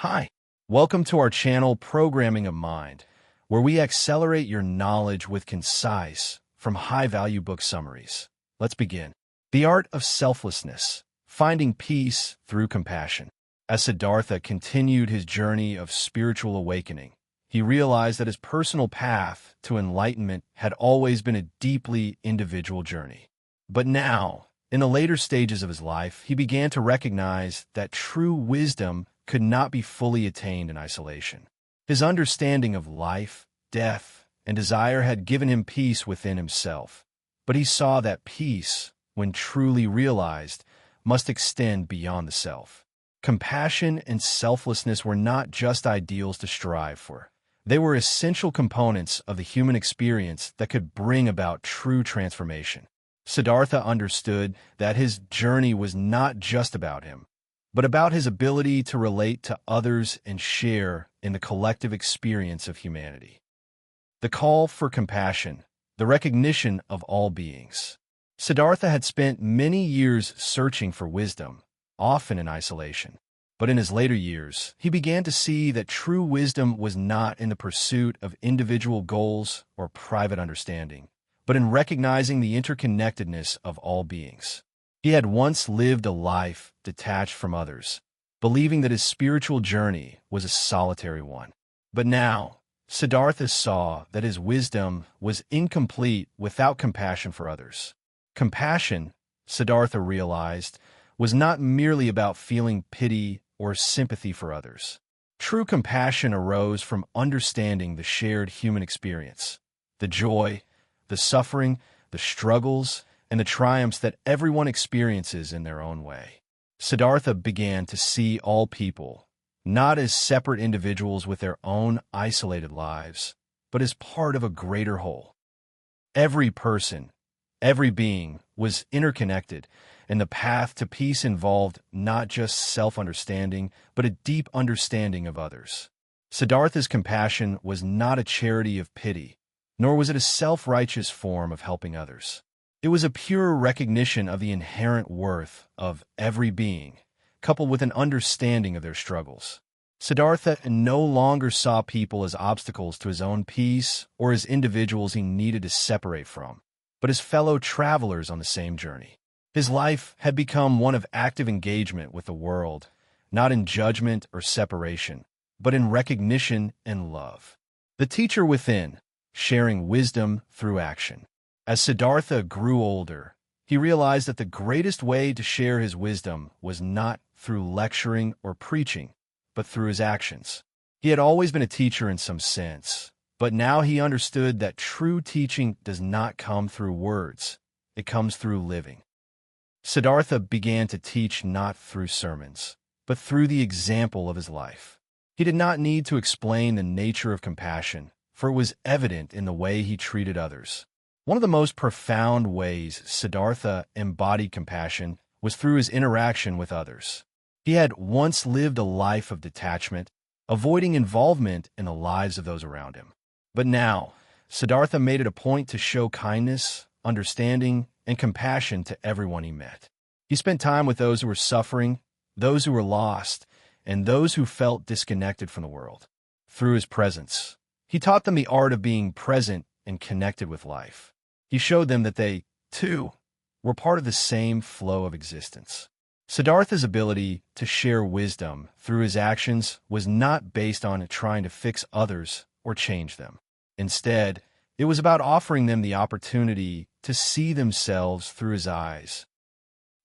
Hi, welcome to our channel Programming of Mind, where we accelerate your knowledge with concise, from high-value book summaries. Let's begin. The Art of Selflessness, Finding Peace Through Compassion. As Siddhartha continued his journey of spiritual awakening, he realized that his personal path to enlightenment had always been a deeply individual journey. But now, in the later stages of his life, he began to recognize that true wisdom could not be fully attained in isolation. His understanding of life, death, and desire had given him peace within himself, but he saw that peace, when truly realized, must extend beyond the self. Compassion and selflessness were not just ideals to strive for. They were essential components of the human experience that could bring about true transformation. Siddhartha understood that his journey was not just about him, but about his ability to relate to others and share in the collective experience of humanity. The call for compassion, the recognition of all beings. Siddhartha had spent many years searching for wisdom, often in isolation. But in his later years, he began to see that true wisdom was not in the pursuit of individual goals or private understanding, but in recognizing the interconnectedness of all beings. He had once lived a life detached from others, believing that his spiritual journey was a solitary one. But now, Siddhartha saw that his wisdom was incomplete without compassion for others. Compassion, Siddhartha realized, was not merely about feeling pity or sympathy for others. True compassion arose from understanding the shared human experience, the joy, the suffering, the struggles, and the triumphs that everyone experiences in their own way. Siddhartha began to see all people, not as separate individuals with their own isolated lives, but as part of a greater whole. Every person, every being, was interconnected, and the path to peace involved not just self-understanding, but a deep understanding of others. Siddhartha's compassion was not a charity of pity, nor was it a self-righteous form of helping others. It was a pure recognition of the inherent worth of every being, coupled with an understanding of their struggles. Siddhartha no longer saw people as obstacles to his own peace or as individuals he needed to separate from, but as fellow travelers on the same journey. His life had become one of active engagement with the world, not in judgment or separation, but in recognition and love. The teacher within, sharing wisdom through action. As Siddhartha grew older, he realized that the greatest way to share his wisdom was not through lecturing or preaching, but through his actions. He had always been a teacher in some sense, but now he understood that true teaching does not come through words, it comes through living. Siddhartha began to teach not through sermons, but through the example of his life. He did not need to explain the nature of compassion, for it was evident in the way he treated others. One of the most profound ways Siddhartha embodied compassion was through his interaction with others. He had once lived a life of detachment, avoiding involvement in the lives of those around him. But now, Siddhartha made it a point to show kindness, understanding, and compassion to everyone he met. He spent time with those who were suffering, those who were lost, and those who felt disconnected from the world. Through his presence, he taught them the art of being present and connected with life. He showed them that they, too, were part of the same flow of existence. Siddhartha's ability to share wisdom through his actions was not based on trying to fix others or change them. Instead, it was about offering them the opportunity to see themselves through his eyes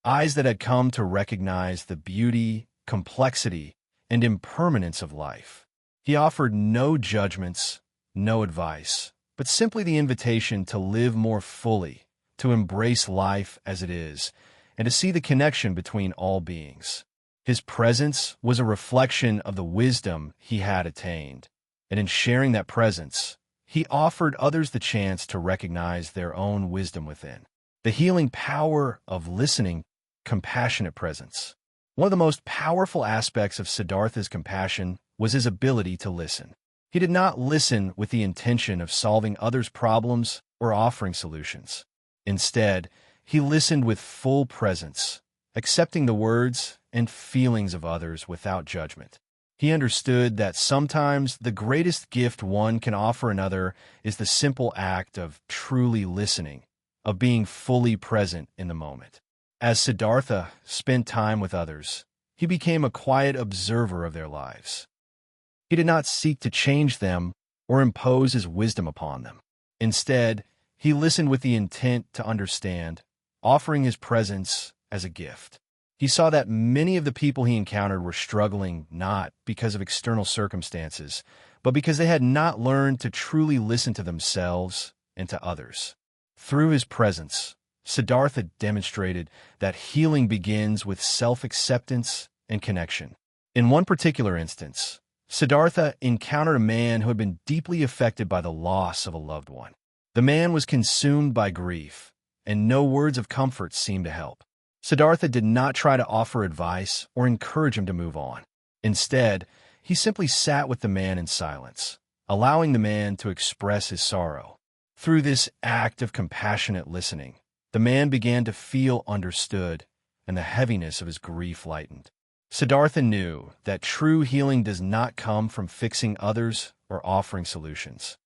that had come to recognize the beauty, complexity, and impermanence of life. He offered no judgments, no advice, but simply the invitation to live more fully, to embrace life as it is, and to see the connection between all beings. His presence was a reflection of the wisdom he had attained, and in sharing that presence, he offered others the chance to recognize their own wisdom within. The healing power of listening, compassionate presence. One of the most powerful aspects of Siddhartha's compassion was his ability to listen. He did not listen with the intention of solving others' problems or offering solutions. Instead, he listened with full presence, accepting the words and feelings of others without judgment. He understood that sometimes the greatest gift one can offer another is the simple act of truly listening, of being fully present in the moment. As Siddhartha spent time with others, he became a quiet observer of their lives. He did not seek to change them or impose his wisdom upon them. Instead, he listened with the intent to understand, offering his presence as a gift. He saw that many of the people he encountered were struggling not because of external circumstances, but because they had not learned to truly listen to themselves and to others. Through his presence, Siddhartha demonstrated that healing begins with self-acceptance and connection. In one particular instance, Siddhartha encountered a man who had been deeply affected by the loss of a loved one. The man was consumed by grief, and no words of comfort seemed to help. Siddhartha did not try to offer advice or encourage him to move on. Instead, he simply sat with the man in silence, allowing the man to express his sorrow. Through this act of compassionate listening, the man began to feel understood, and the heaviness of his grief lightened. Siddhartha knew that true healing does not come from fixing others or offering solutions.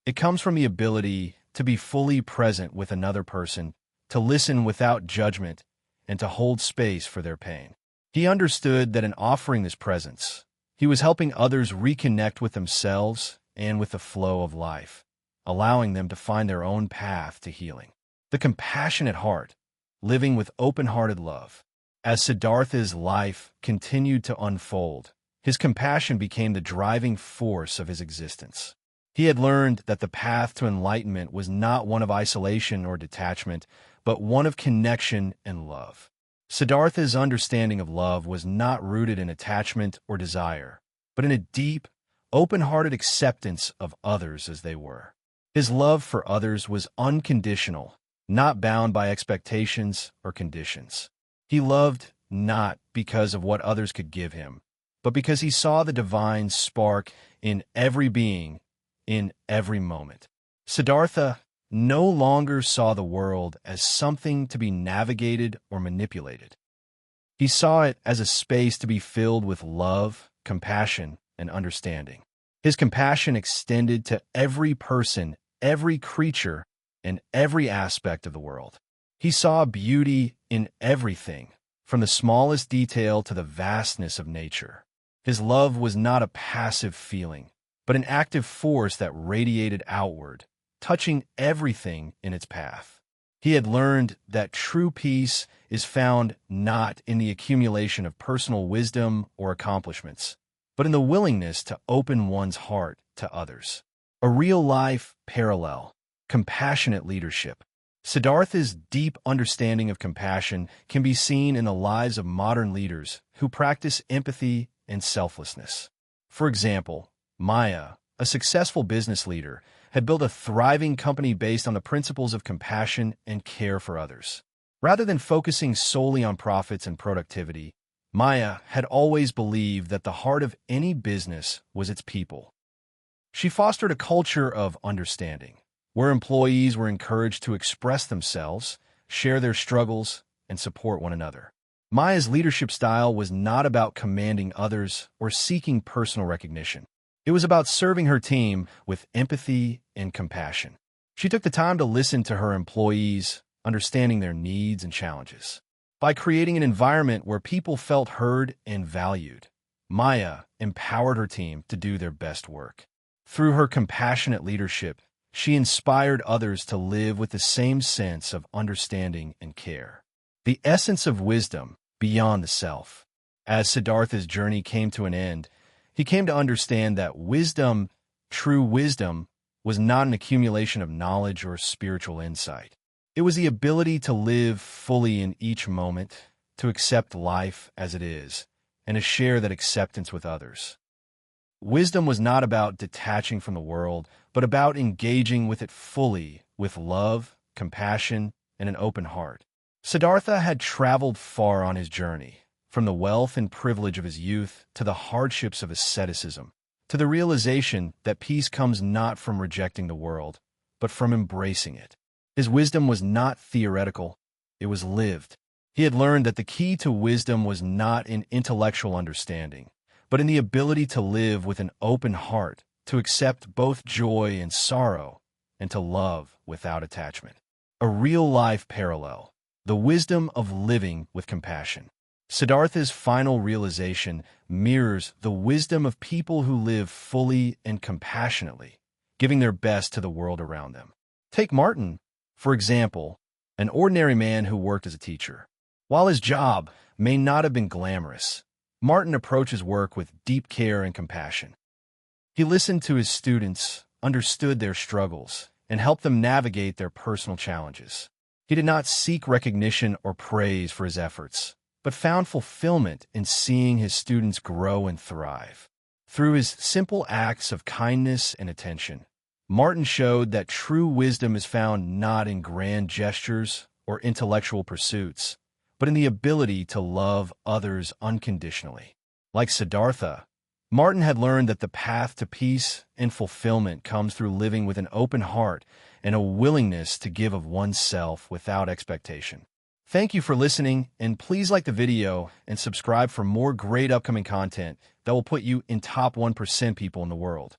It comes from the ability to be fully present with another person, to listen without judgment, and to hold space for their pain. He understood that in offering this presence, he was helping others reconnect with themselves and with the flow of life, allowing them to find their own path to healing. The compassionate heart, living with open-hearted love. As Siddhartha's life continued to unfold, his compassion became the driving force of his existence. He had learned that the path to enlightenment was not one of isolation or detachment, but one of connection and love. Siddhartha's understanding of love was not rooted in attachment or desire, but in a deep, open-hearted acceptance of others as they were. His love for others was unconditional, not bound by expectations or conditions. He loved not because of what others could give him, but because he saw the divine spark in every being, in every moment. Siddhartha no longer saw the world as something to be navigated or manipulated. He saw it as a space to be filled with love, compassion, and understanding. His compassion extended to every person, every creature, and every aspect of the world. He saw beauty in everything, from the smallest detail to the vastness of nature. His love was not a passive feeling, but an active force that radiated outward, touching everything in its path. He had learned that true peace is found not in the accumulation of personal wisdom or accomplishments, but in the willingness to open one's heart to others. A real-life parallel, compassionate leadership. Siddhartha's deep understanding of compassion can be seen in the lives of modern leaders who practice empathy and selflessness. For example, Maya, a successful business leader, had built a thriving company based on the principles of compassion and care for others. Rather than focusing solely on profits and productivity, Maya had always believed that the heart of any business was its people. She fostered a culture of understanding, where employees were encouraged to express themselves, share their struggles, and support one another. Maya's leadership style was not about commanding others or seeking personal recognition. It was about serving her team with empathy and compassion. She took the time to listen to her employees, understanding their needs and challenges. By creating an environment where people felt heard and valued, Maya empowered her team to do their best work. Through her compassionate leadership, she inspired others to live with the same sense of understanding and care. The essence of wisdom beyond the self. As Siddhartha's journey came to an end, he came to understand that wisdom, true wisdom, was not an accumulation of knowledge or spiritual insight. It was the ability to live fully in each moment, to accept life as it is, and to share that acceptance with others. Wisdom was not about detaching from the world, but about engaging with it fully, with love, compassion, and an open heart. Siddhartha had traveled far on his journey, from the wealth and privilege of his youth to the hardships of asceticism, to the realization that peace comes not from rejecting the world, but from embracing it. His wisdom was not theoretical, it was lived. He had learned that the key to wisdom was not in intellectual understanding, but in the ability to live with an open heart, to accept both joy and sorrow, and to love without attachment. A real-life parallel, the wisdom of living with compassion. Siddhartha's final realization mirrors the wisdom of people who live fully and compassionately, giving their best to the world around them. Take Martin, for example, an ordinary man who worked as a teacher. While his job may not have been glamorous, Martin approaches work with deep care and compassion. He listened to his students, understood their struggles, and helped them navigate their personal challenges. He did not seek recognition or praise for his efforts, but found fulfillment in seeing his students grow and thrive. Through his simple acts of kindness and attention, Martin showed that true wisdom is found not in grand gestures or intellectual pursuits, but in the ability to love others unconditionally. Like Siddhartha, Martin had learned that the path to peace and fulfillment comes through living with an open heart and a willingness to give of oneself without expectation. Thank you for listening, and please like the video and subscribe for more great upcoming content that will put you in top 1% people in the world.